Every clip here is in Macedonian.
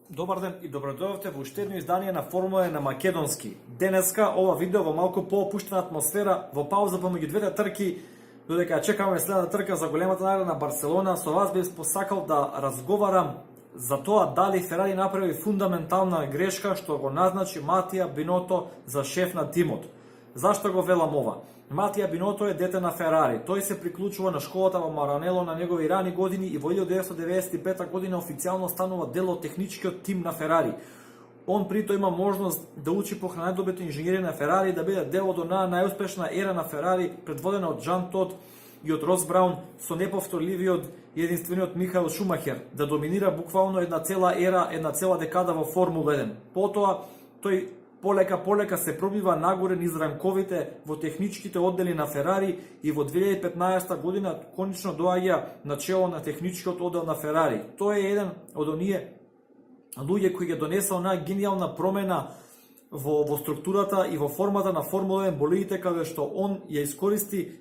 Добар ден и добродојавте во уште едно издание на Формула на македонски. Денеска ова видео во малку поопуштена атмосфера, во пауза помеѓу двете трки, додека чекаме следната трка за големата награда на Барселона, со вас би посакал да разговарам за тоа дали Ферари направи фундаментална грешка што го назначи Матија Биното за шеф на тимот. Зашто го велам ова? Матија Биното е дете на Ферари. Тој се приклучува на школата во Маранело на негови рани години и во 1995 година официјално станува дел од техничкиот тим на Ферари. Он прито има можност да учи покрај најдобрите инженери на Ферари, да биде дел од онаа најуспешна ера на Ферари, предводена од Жан Тод и од Рос Браун, со неповторливиот и единствениот Михаел Шумахер, да доминира буквално една цела ера, една цела декада во Формула 1. Потоа, тој полека се пробива нагоре низ ранковите во техничките оддели на Ферари и во 2015 година конечно доаѓа на чело на техничкиот оддел на Ферари. Тој е еден од оние луѓе кои ја донесла онаа гениална промена во структурата и во формата на Формула 1 болидите, каде што он ја искористи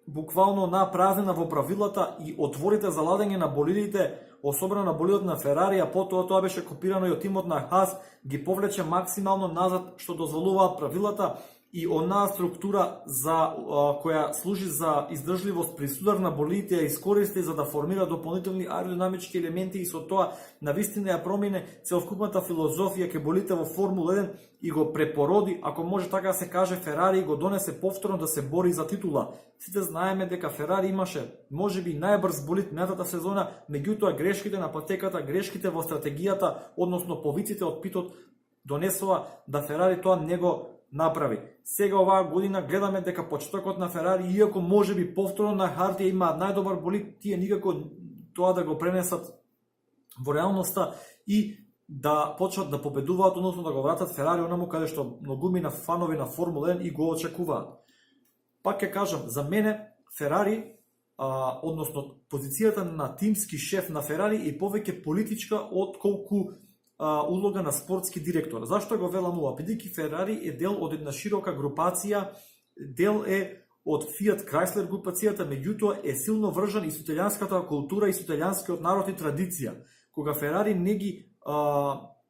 буквално на празнина во правилата и отворите за ладење на болидите, особено на болидот на Ферари, а потоа тоа беше копирано и од тимот на Хас, ги повлече максимално назад што дозволуваат правилата и онаа структура која служи за издржливост при судар на болидите ја искористи за да формира дополнителни аеродинамички елементи и со тоа навистина ја промине целокупната филозофија ке болидите во Формула 1 и го препороди, ако може така да се каже, Ферари го донесе повторно да се бори за титула. Сите знаеме дека Ферари имаше можеби најбрз болид минатата сезона, меѓутоа грешките на патеката, грешките во стратегијата, односно повиците од питот донесоа да Ферари тоа не го направи. Сега оваа година гледаме дека почетокот на Ферари, иако можеби повторно на хартија имаат најдобар болид, тие никако тоа да го пренесат во реалноста и да почнат да победуваат, односно да го вратат Ферари онаму каде што многумина фанови на Формула 1 и го очекуваат. Пак ќе кажам, за мене Ферари, односно позицијата на тимски шеф на Ферари е повеќе политичка отколку улога на спортски директор. Зашто го велам ова? Бидејќи Ферари е дел од една широка групација, дел е од Fiat Chrysler групацијата, меѓутоа е силно вржан и со италијанската култура и со италијанскиот народ и традиција. Кога Ферари не ги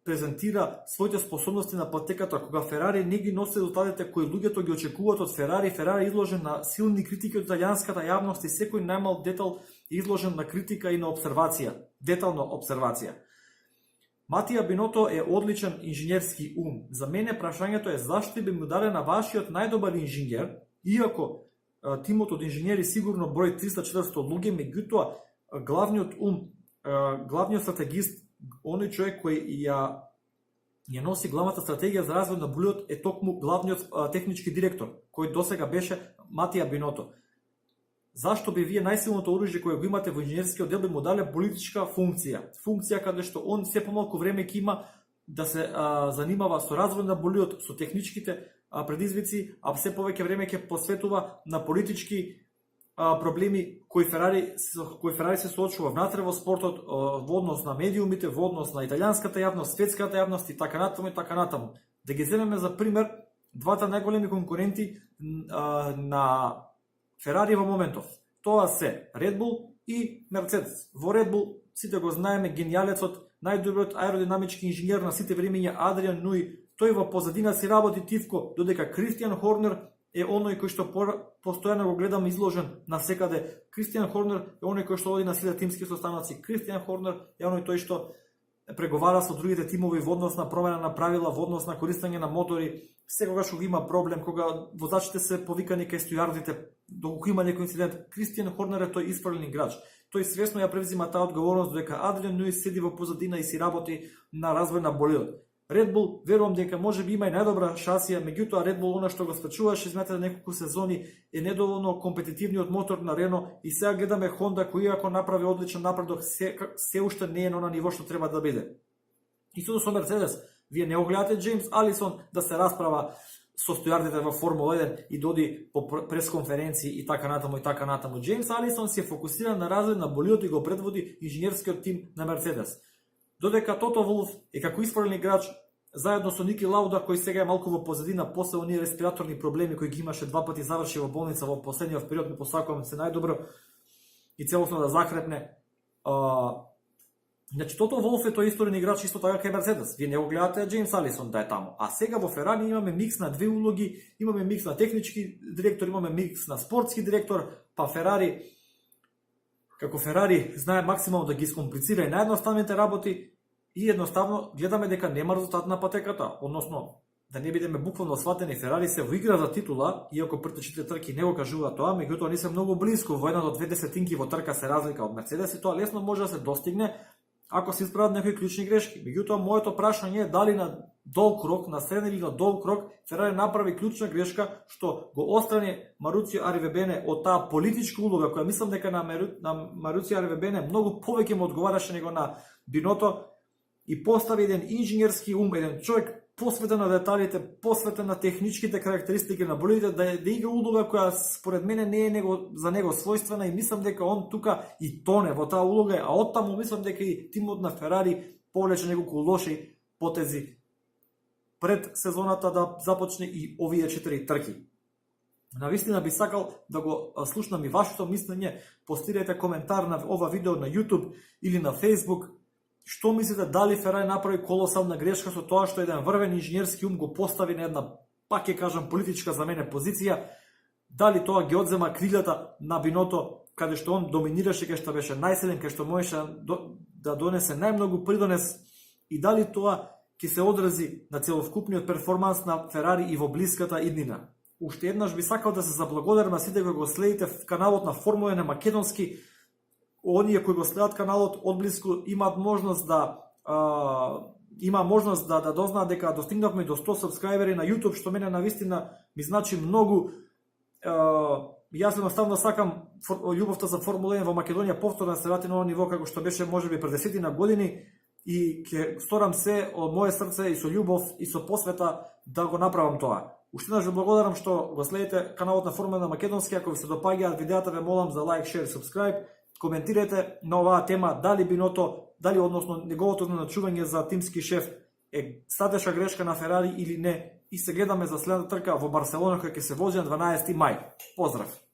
презентира своите способности на патеката, кога Ферари не ги носи резултатите кои луѓето ги очекуваат од Ферари, Ферари е изложен на силни критики од италијанската јавност и секој најмал детал е изложен на критика и на обсервација, детална обсервација. Матија Биното е одличен инженерски ум. За мене прашањето е зашто би му даде на вашиот најдобар инженер, иако тимот од инженери сигурно број 300-400 луѓе, меѓутоа главниот ум, главниот стратегист, оној човек кој ја носи главната стратегија за развој на болидот е токму главниот технички директор, кој досега беше Матија Биното. Зашто би вие најсилното оружје кое го имате во инженерскиот дел би му дале политичка функција каде што он се помалку време ќе има да се занимава со развој на болидот, со техничките предизвици, а се повеќе време ќе посветува на политички проблеми кои Ферари се соочува внатре во спортот, во однос на медиумите, во однос на италијанската јавност, светската јавност и така натаму. Да ги земеме за пример двата најголеми конкуренти на Ферари во моментов. Тоа се Red Bull и Мерцедес. Во Red Bull сите го знаеме генијалецот, најдобриот аеродинамички инженер на сите времиња Адриан Нуи. Тој во позадина си работи тивко, додека Кристијан Хорнер е оној кој што постојано го гледам изложен на секаде. Кристијан Хорнер е оној кој што оди на сите тимски состаноци. Кристијан Хорнер е оној тој што преговара со другите тимови во однос на промена на правила, во однос на користење на мотори. Секогаш кога има проблем, кога возачите се повикани кај стојардите, доколку има некој инцидент, Кристијан Хорнер е тој исправлен играч. Тој свесно ја превзима таа одговорност, додека Адриан Нуи седи во позадина и си работи на развој на болидот. Red Bull, верувам дека можеби има и најдобра шасија, меѓутоа Red Bull она што го спречуваше измете неколку сезони е недоволно компетитивниот мотор на Рено и сега гледаме Honda кој иако направи одличен напредок, се уште не е на ниво што треба да биде. Истото со Мерцедес, вие не огледате Джеймс Алисон да се расправа со стојардите во Формула 1 и доди по пресконференции и така натаму. Джеймс Алисон се фокусира на развој на болидот и го предводи инженерскиот тим на Мерцедес. Додека Тото Волф е како исправлен играч заедно со Ники Лауда, кој сега е малку во позадина после оние респираторни проблеми кои ги имаше, два пати заврши во болница во последниот период, му посакувам се најдобро и целосно да захрепне Значи, Тото Волф е тој исторен играч исто така кај Мерцедес. Вие не го гледате Джеймс Алисон да е таму. А сега во Ферари имаме микс на две улоги, имаме микс на технички директор, имаме микс на спортски директор, па Ферари, како Ферари знае максимално да ги скомплицира и наједноставните работи и едноставно гледаме дека нема резултат на патеката, односно да не бидеме буквално сватени, Ферари се во игра за титула, иако првите 4 трки не го кажува тоа, меѓутоа не се многу близко, во 1 до 2 десетинки во трка се разлика од Мерцедес и тоа лесно може да се достигне ако се исправат некои клучни грешки. Меѓутоа, моето прашање е дали на долг рок, на среден или на долг рок, Ферари направи клучна грешка што го острани Маруцио Аривебене од таа политичка улога, која мислам дека на Маруцио Аривебене многу повеќе му одговараше него на Биното, и постави еден инженерски ум, еден човек посветен на деталите, посветен на техничките карактеристики на болидите, да игра улога која според мене не е за него својствена, и мислам дека он тука и тоне во таа улога, а оттаму мислам дека и тимот на Ферари повлече неколку лоши потези пред сезоната да започне и овие 4 трки. Навистина би сакал да го слушнам и вашето мислење. Постирајте коментар на ова видео на YouTube или на Facebook. Што мислите, дали Ферари направи колосална грешка со тоа што еден врвен инженерски ум го постави на една, пак ќе кажам, политичка за мене позиција? Дали тоа ги одзема крилата на Биното, каде што он доминираше, кај што беше најсилен, кај што можеше да донесе најмногу придонес, и дали тоа ќе се одрази на целокупниот перформанс на Ферари и во блиската иднина? Уште еднаш би сакал да се заблагодарам на сите кои го следите в каналот на Формула на македонски. Оние кои го следат каналот одблиску имаат можност да дознаат дека достигнавме до 100 сабскрајбери на YouTube, што мене навистина ми значи многу. Јас едноставно сакам љубовта за Формула 1 во Македонија повторно да се врати на оно ниво како што беше можеби пред 10 на години, и ќе сторам се од моје срце и со љубов и со посвета да го направам тоа. Уште еднаш ви благодарам што го следите каналот на Формула на македонски. Ако ви се допаѓаат видеата, ве молам за лайк, шер, сабскрајб. Коментирайте на оваа тема, дали Биното, дали односно неговото начување за тимски шеф е стратешка грешка на Ферари или не, и се гледаме за следната трка во Барселона која ќе се вози на 12 мај. Поздрав!